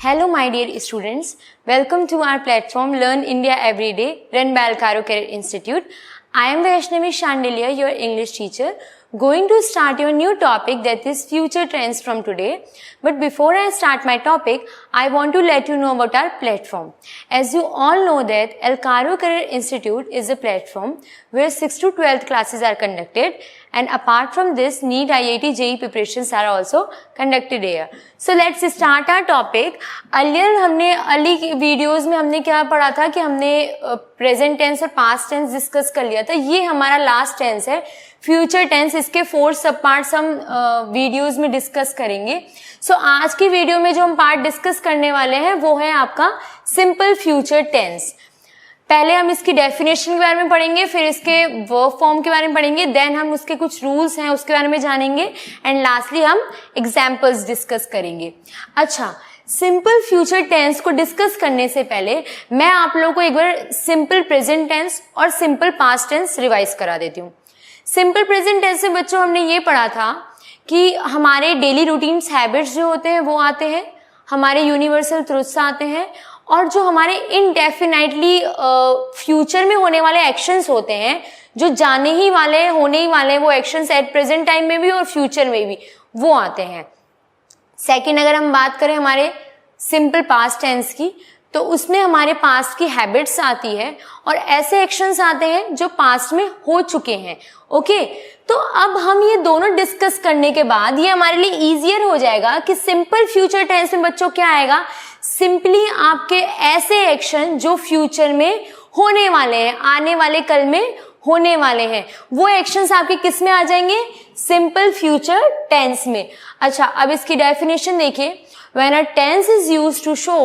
Hello my dear students, welcome to our platform Learn India Everyday run by Alcaro Career Institute. I am Vaishnavi Shandelia, your English teacher, going to start your new topic, that is future trends from today. But before I start my topic, I want to let you know about our platform. As you all know that Alcaro Career Institute is a platform where 6th to 12th classes are conducted, and apart from this, NEET, IIT, JEE preparations are also conducted here. So let's start our topic. Earlier हमने early videos में हमने क्या पढ़ा था कि हमने present tense और past tense discuss कर लिया था. ये हमारा लास्ट टेंस है, फ्यूचर टेंस. इसके 4 सब पार्ट्स हम वीडियोस में डिस्कस करेंगे. सो आज की वीडियो में जो हम पार्ट डिस्कस करने वाले हैं वो है आपका सिंपल फ्यूचर टेंस. पहले हम इसकी डेफिनेशन के बारे में पढ़ेंगे, फिर इसके वर्ब फॉर्म के बारे में पढ़ेंगे, देन हम उसके कुछ रूल्स हैं उसके बारे में जानेंगे, एंड लास्टली हम एग्जाम्पल्स डिस्कस करेंगे. अच्छा, सिंपल फ्यूचर टेंस को डिस्कस करने से पहले मैं आप लोगों को एक बार सिंपल प्रेजेंट टेंस और सिंपल पास्ट टेंस रिवाइज करा देती हूँ. सिंपल प्रेजेंट टेंस से बच्चों हमने ये पढ़ा था कि हमारे डेली रूटीन्स हैबिट्स जो होते हैं वो आते हैं, हमारे यूनिवर्सल ट्रुथ्स आते हैं, और जो हमारे इनडेफिनाइटली फ्यूचर में होने वाले एक्शंस होते हैं, जो जाने ही वाले होने ही वाले वो एक्शंस एट प्रेजेंट टाइम में भी और फ्यूचर में भी वो आते हैं. सेकंड, अगर हम बात करें हमारे सिंपल पास्ट टेंस की, तो उसमें हमारे पास्ट की हैबिट्स आती है और ऐसे एक्शंस आते हैं जो पास्ट में हो चुके हैं. ओके, तो अब हम ये दोनों डिस्कस करने के बाद ये हमारे लिए इजियर हो जाएगा कि सिंपल फ्यूचर टेंस में बच्चों क्या आएगा, सिंपली आपके ऐसे एक्शन जो फ्यूचर में होने वाले हैं, आने वाले कल में होने वाले हैं, वो एक्शंस आपके किस में आ जाएंगे, सिंपल फ्यूचर टेंस में. अच्छा, अब इसकी डेफिनेशन देखिए. When a tense is used to show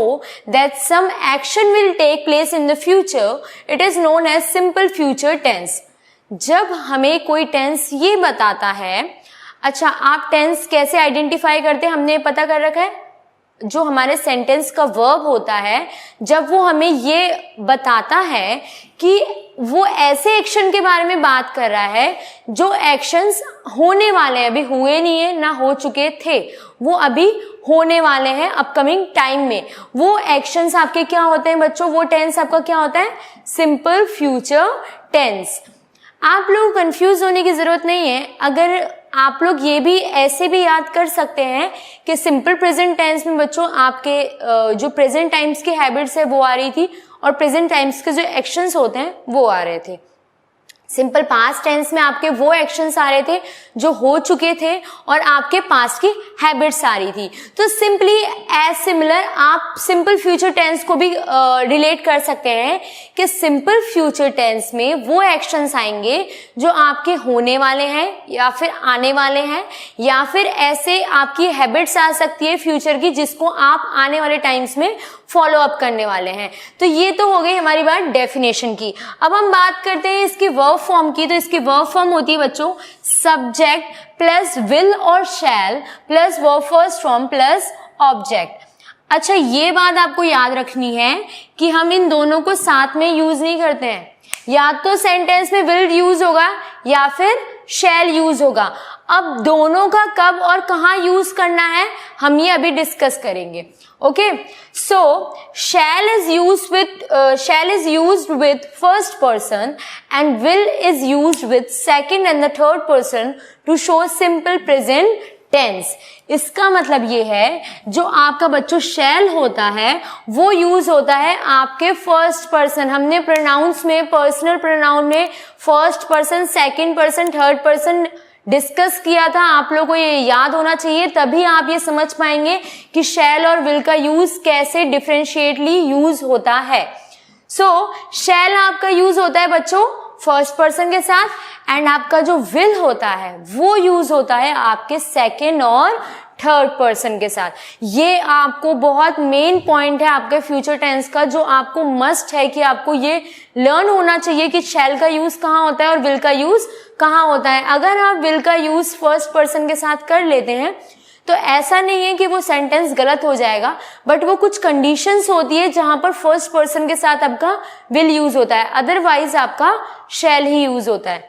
that some action will take place in the future, it is known as simple future tense. जब हमें कोई टेंस ये बताता है, अच्छा आप टेंस कैसे आइडेंटिफाई करते हैं हमने पता कर रखा है. जो हमारे सेंटेंस का वर्ब होता है, जब वो हमें ये बताता है कि वो ऐसे एक्शन के बारे में बात कर रहा है जो एक्शंस होने वाले हैं, अभी हुए नहीं है ना हो चुके थे, वो अभी होने वाले हैं अपकमिंग टाइम में, वो एक्शंस आपके क्या होते हैं बच्चों, वो टेंस आपका क्या होता है, सिंपल फ्यूचर टेंस. आप लोग कंफ्यूज होने की जरूरत नहीं है. अगर आप लोग ये भी ऐसे भी याद कर सकते हैं कि सिंपल प्रेजेंट टेंस में बच्चों आपके जो प्रेजेंट टाइम्स की हैबिट्स है वो आ रही थी और प्रेजेंट टाइम्स के जो एक्शंस होते हैं वो आ रहे थे. सिंपल पास्ट टेंस में आपके वो एक्शंस आ रहे थे जो हो चुके थे और आपके पास्ट की हैबिट्स आ रही थी. तो सिंपली एज सिमिलर आप सिंपल फ्यूचर टेंस को भी रिलेट कर सकते हैं कि सिंपल फ्यूचर टेंस में वो एक्शंस आएंगे जो आपके होने वाले हैं या फिर आने वाले हैं, या फिर ऐसे आपकी हैबिट्स आ सकती है फ्यूचर की जिसको आप आने वाले टाइम्स में फॉलो अप करने वाले हैं. तो ये तो हो गई हमारी बात डेफिनेशन की. अब हम बात करते हैं इसकी वर्ब फॉर्म की. तो इसकी वर्ब फॉर्म होती है बच्चों सब्जेक्ट प्लस विल और शैल plus verb first form plus object. अच्छा, ये बात आपको याद रखनी है कि हम इन दोनों को साथ में यूज नहीं करते हैं. या तो सेंटेंस में विल यूज होगा या फिर शैल यूज होगा. अब दोनों का कब और कहाँ यूज करना है हम ये अभी डिस्कस करेंगे. Okay, so shall is used with first person and will is used with second and the third person to show simple present tense. इसका मतलब ये है जो आपका बच्चों shall होता है वो यूज होता है आपके फर्स्ट पर्सन. हमने प्रोनाउंस में, पर्सनल प्रोनाउन में first person, second person, third person discuss किया था. आप लोगों को ये याद होना चाहिए, तभी आप ये समझ पाएंगे कि शैल और विल का यूज कैसे डिफरेंशिएटली यूज होता है. सो शैल आपका यूज होता है बच्चों फर्स्ट पर्सन के साथ, एंड आपका जो विल होता है वो यूज होता है आपके सेकेंड और थर्ड पर्सन के साथ. ये आपको बहुत मेन पॉइंट है आपके फ्यूचर टेंस का, जो आपको मस्ट है कि आपको ये लर्न होना चाहिए कि शैल का यूज कहाँ होता है और विल का यूज कहाँ होता है. अगर आप विल का यूज फर्स्ट पर्सन के साथ कर लेते हैं तो ऐसा नहीं है कि वो सेंटेंस गलत हो जाएगा, बट वो कुछ कंडीशंस होती है जहां पर फर्स्ट पर्सन के साथ आपका विल यूज होता है, अदरवाइज आपका शैल ही यूज होता है.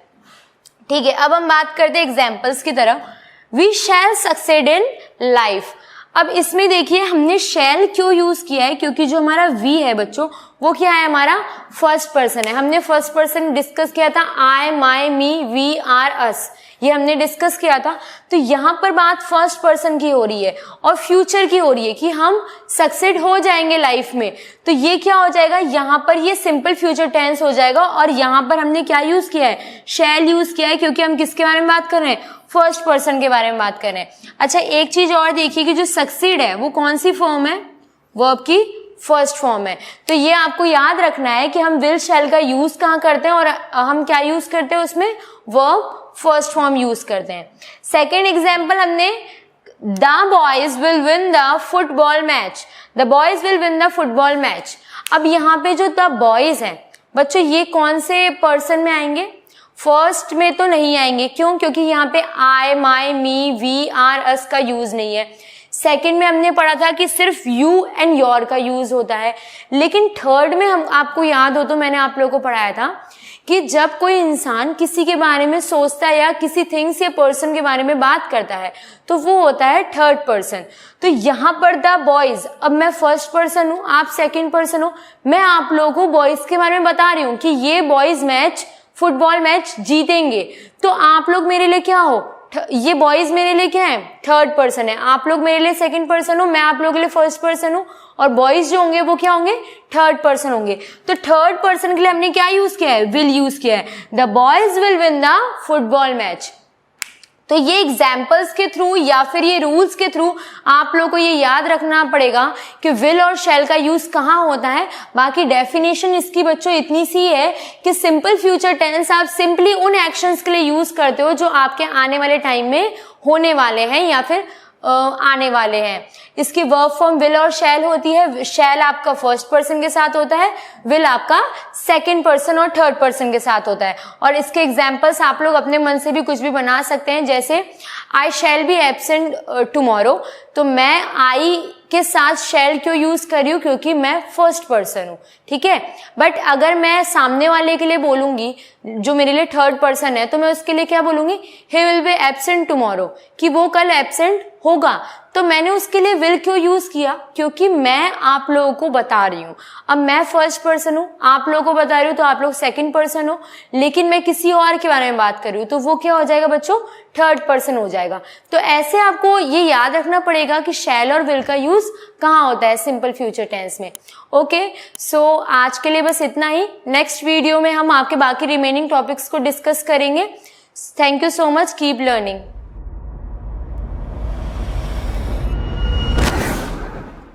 ठीक है, अब हम बात करते हैं एग्जाम्पल्स की तरफ. We shall succeed in life. अब इसमें देखिए हमने शैल क्यों यूज किया है, क्योंकि जो हमारा वी है बच्चों वो क्या है, हमारा फर्स्ट पर्सन है। हमने फर्स्ट पर्सन डिस्कस किया था, आई, माई, मी, वी, आर, अस, ये हमने डिस्कस किया था। तो यहाँ पर बात फर्स्ट पर्सन की हो रही है और फ्यूचर की हो रही है कि हम सक्सेड हो जाएंगे लाइफ में। तो ये क्या हो जाएगा, यहाँ पर ये सिंपल फ्यूचर टेंस हो जाएगा और यहाँ पर हमने क्या यूज किया है, शैल यूज किया है, क्योंकि हम किसके बारे में बात कर रहे हैं, फर्स्ट पर्सन के बारे में बात कर रहे हैं। अच्छा एक चीज और देखिए कि जो सक्सीड है वो कौन सी फॉर्म है, वर्ब की फर्स्ट फॉर्म है। तो ये आपको याद रखना है कि हम विल शैल का यूज कहाँ करते हैं और हम क्या यूज करते हैं उसमें, वर्ब फर्स्ट फॉर्म यूज करते हैं। सेकेंड एग्जाम्पल हमने the boys will win the football match, the boys will win the football match. अब यहाँ पे जो द बॉयज हैं बच्चों ये कौन से पर्सन में आएंगे, फर्स्ट में तो नहीं आएंगे, क्यों, क्योंकि यहाँ पे आई, माई, मी, वी, आर, अस का यूज नहीं है। सेकंड में हमने पढ़ा था कि सिर्फ यू एंड योर का यूज होता है, लेकिन थर्ड में हम, आपको याद हो तो मैंने आप लोगों को पढ़ाया था कि जब कोई इंसान किसी के बारे में सोचता है या किसी थिंग्स या पर्सन के बारे में बात करता है तो वो होता है थर्ड पर्सन। तो यहाँ पर द बॉयज, अब मैं फर्स्ट पर्सन हूँ, आप सेकंड पर्सन हो, मैं आप लोगों को बॉयज के बारे में बता रही हूँ कि ये बॉयज मैच, फुटबॉल मैच जीतेंगे। तो आप लोग मेरे लिए क्या हो, ये बॉयज मेरे लिए क्या है, थर्ड पर्सन है, आप लोग मेरे लिए सेकंड पर्सन हो, मैं आप लोगों के लिए फर्स्ट पर्सन हूँ, और बॉयज जो होंगे वो क्या होंगे, थर्ड पर्सन होंगे। तो थर्ड पर्सन के लिए हमने क्या यूज किया है, विल यूज किया है, the boys will win the football match. तो ये एग्जाम्पल्स के थ्रू या फिर ये रूल्स के थ्रू आप लोगों को ये याद रखना पड़ेगा कि विल और शैल का यूज कहाँ होता है। बाकी डेफिनेशन इसकी बच्चों इतनी सी है कि सिंपल फ्यूचर टेंस आप सिंपली उन एक्शंस के लिए यूज करते हो जो आपके आने वाले टाइम में होने वाले हैं या फिर आने वाले हैं। इसकी वर्ब फॉर्म विल और शैल होती है, शैल आपका फर्स्ट पर्सन के साथ होता है, विल आपका सेकंड पर्सन और थर्ड पर्सन के साथ होता है। और इसके एग्जांपल्स आप लोग अपने मन से भी कुछ भी बना सकते हैं, जैसे आई शैल बी एब्सेंट टुमारो। तो मैं आई के साथ शैल क्यों यूज कर रही हूँ, क्योंकि मैं फर्स्ट पर्सन हूँ, ठीक है। बट अगर मैं सामने वाले के लिए बोलूंगी जो मेरे लिए थर्ड पर्सन है तो मैं उसके लिए क्या बोलूंगी, he will be absent tomorrow, कि वो कल एब्सेंट होगा। तो मैंने उसके लिए विल क्यों यूज किया, क्योंकि मैं आप लोगों को बता रही हूँ। अब मैं फर्स्ट पर्सन हूँ, आप लोगों को बता रही हूँ, तो आप लोग सेकंड पर्सन हो, लेकिन मैं किसी और के बारे में बात कर रही हूँ तो वो क्या हो जाएगा बच्चों, थर्ड पर्सन हो जाएगा। तो ऐसे आपको ये याद रखना पड़ेगा कि शैल और विल का यूज कहाँ होता है, सिंपल फ्यूचर टेंस में। ओके, सो आज के लिए बस इतना ही। नेक्स्ट वीडियो में हम आपके बाकी रिमेनिंग टॉपिक्स को डिस्कस करेंगे। Thank you so much, keep learning.